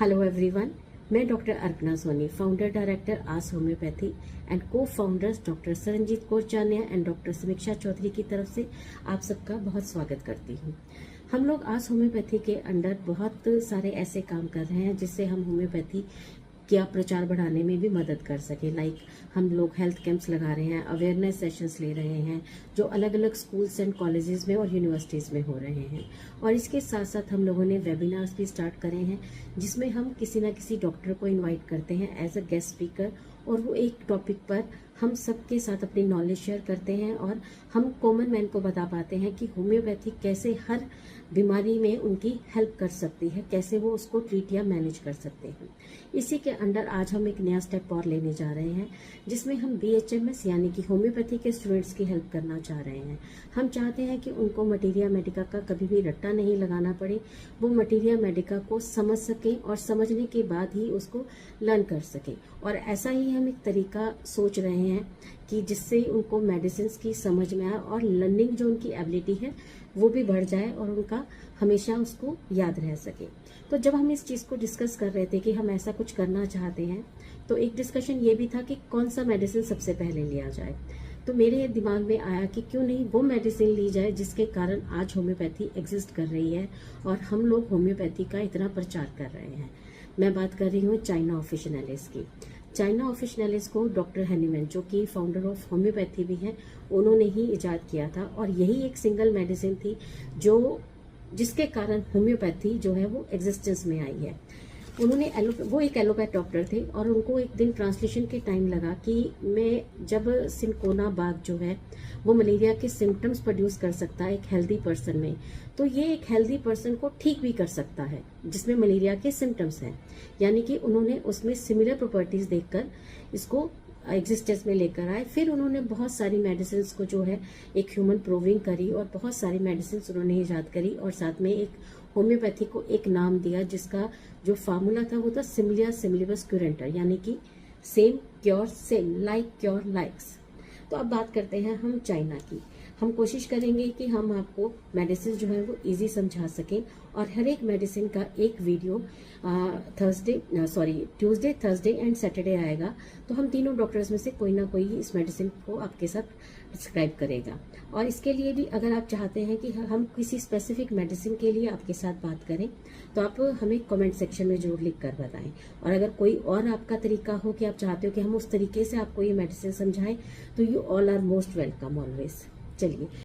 Hello everyone, मैं doctor Arpana Soni, founder director Aas homeopathy and cofounders doctor Saranjeet Kaur Chania and doctor Sameeksha Chaudhary की तरफ से आप सबका बहुत स्वागत करती हूँ। हम लोग आस होम्योपैथी के अंडर बहुत सारे ऐसे काम कर रहे हैं जिससे हम होम्योपैथी क्या प्रचार बढ़ाने में भी मदद कर सके। लाइक हम लोग हेल्थ कैंप्स लगा रहे हैं, अवेयरनेस सेशंस ले रहे हैं जो अलग अलग स्कूल्स एंड कॉलेजेस में और यूनिवर्सिटीज़ में हो रहे हैं। और इसके साथ साथ हम लोगों ने वेबिनार्स भी स्टार्ट करे हैं जिसमें हम किसी ना किसी डॉक्टर को इनवाइट करते हैं एज अ गेस्ट स्पीकर, और वो एक टॉपिक पर हम सबके साथ अपनी नॉलेज शेयर करते हैं और हम कॉमन मैन को बता पाते हैं कि होम्योपैथी कैसे हर बीमारी में उनकी हेल्प कर सकती है, कैसे वो उसको ट्रीट या मैनेज कर सकते हैं। इसी के अंडर आज हम एक नया स्टेप और लेने जा रहे हैं जिसमें हम BHMS यानी कि होम्योपैथी के स्टूडेंट्स की हेल्प करना चाह रहे हैं। हम चाहते हैं कि उनको मटीरिया मेडिका का कभी भी रट्टा नहीं लगाना पड़े, वो मटीरिया मेडिका को समझ सकें और समझने के बाद ही उसको लर्न कर सकें। और ऐसा ही हम एक तरीका सोच रहे हैं कि जिससे उनको मेडिसिन की समझ में आए और लर्निंग जो उनकी एबिलिटी है वो भी बढ़ जाए और उनका हमेशा उसको याद रह सके। तो जब हम इस चीज़ को डिस्कस कर रहे थे कि हम ऐसा कुछ करना चाहते हैं, तो एक डिस्कशन ये भी था कि कौन सा मेडिसिन सबसे पहले लिया जाए। तो मेरे दिमाग में आया कि क्यों नहीं वो मेडिसिन ली जाए जिसके कारण आज होम्योपैथी एग्जिस्ट कर रही है और हम लोग होम्योपैथी का इतना प्रचार कर रहे हैं। मैं बात कर रही हूँ चाइना ऑफिशिनलिस की। चाइना ऑफिशिनलिस को डॉक्टर हैनीमैन, जो कि फाउंडर ऑफ होम्योपैथी भी हैं, उन्होंने ही इजाद किया था और यही एक सिंगल मेडिसिन थी जिसके कारण होम्योपैथी जो है वो एग्जिस्टेंस में आई है। वो एक एलोपैथ डॉक्टर थे और उनको एक दिन ट्रांसलेशन के टाइम लगा कि मैं जब सिनकोना बाग जो है वो मलेरिया के सिम्टम्स प्रोड्यूस कर सकता है एक हेल्दी पर्सन में, तो ये एक हेल्दी पर्सन को ठीक भी कर सकता है जिसमें मलेरिया के सिम्टम्स हैं। यानी कि उन्होंने उसमें सिमिलर प्रॉपर्टीज देखकर इसको एग्जिस्टेंस में लेकर आए। फिर उन्होंने बहुत सारी मेडिसिन को जो है एक ह्यूमन प्रूविंग करी और बहुत सारी मेडिसिन उन्होंने ईजाद करी और साथ में एक होम्योपैथी को एक नाम दिया जिसका जो फार्मूला था वो था सिमिलिया सिमिलिबस क्यूरेंटर, यानी कि same cure same, like cure likes. तो अब बात करते हैं हम चाइना की। हम कोशिश करेंगे कि हम आपको मेडिसिन जो है वो इजी समझा सकें और हर एक मेडिसिन का एक video Tuesday, Thursday and Saturday आएगा। तो हम तीनों डॉक्टर्स में से कोई ना कोई इस मेडिसिन को आपके साथ डिस्क्राइब करेगा। और इसके लिए भी अगर आप चाहते हैं कि हम किसी स्पेसिफिक मेडिसिन के लिए आपके साथ बात करें तो आप हमें कमेंट सेक्शन में जरूर लिख कर बताएं। और अगर कोई और आपका तरीका हो कि आप चाहते हो कि हम उस तरीके से आपको ये मेडिसिन समझाएं तो you all are most welcome always. चलिए।